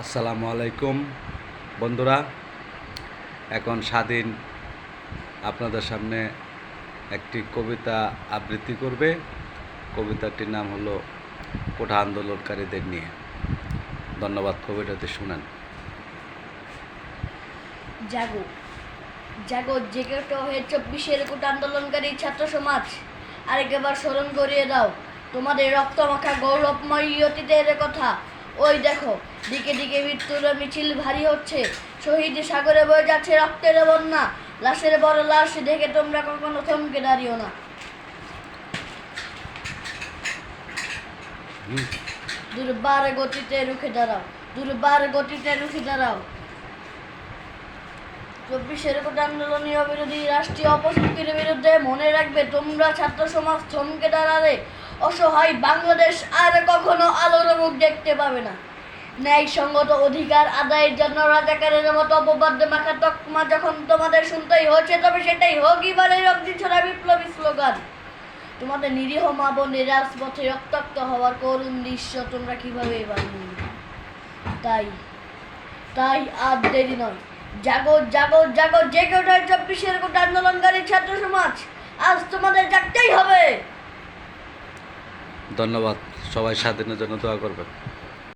আসসালামু আলাইকুম বন্ধুরা। এখন স্বাধীন আপনাদের সামনে একটি কবিতা আবৃত্তি করবে। কবিতাটির নাম হলো কোঠা আন্দোলনকারীদের নিয়ে। ধন্যবাদ। কবিতাটি শুনেন। জাগো জাগো জেগে ওঠো হে 24-এর কোটা আন্দোলনকারী ছাত্র সমাজ, আরেকবার স্মরণ করিয়ে দাও তোমাদের রক্তমাখা গৌরবময় অতীতের কথা। ওই দেখো দিকে দিকে মৃত্যুর মিছিল ভারী হচ্ছে, শহীদ সাগরে বয়ে যাচ্ছে রক্তের বন্যা। লাশের বড় লাশ দেখে তোমরা কখনো থমকে দাঁড়িও না। দুর্বার গতিতে রুখে দাঁড়াও, দুর্বার গতিতে রুখে দাঁড়াও। 24-এর কোটা আন্দোলনীয় বিরোধী রাষ্ট্রীয় অপশক্তির বিরুদ্ধে মনে রাখবে তোমরা ছাত্র সমাজ থমকে দাঁড়ালে অসহায় বাংলাদেশ আর কখনো আলোর মুখ দেখতে পাবে না। ন্যায়সঙ্গত অধিকার আদায়ের জন্য রাজাকারের মতো অপবাদ্য মাখা তকমা যখন তোমাদের শুনতেই হচ্ছে, তবে সেটাই হোক এবারের অগ্নিছড়া বিপ্লবী স্লোগান। তোমাদের নিরীহ মা বোনের রাজপথে রক্তাক্ত হওয়ার করুণ দৃশ্য তোমরা কিভাবে এবার তাই তাই আর দেরি নয়, জাগো জাগো জাগো জেগে ওঠো 24-এর কোটা আন্দোলনকারী ছাত্র সমাজ, আজ তোমাদের জাগতেই হবে। ধন্যবাদ। সবাই স্বাধীনের জন্য দোয়া করবেন।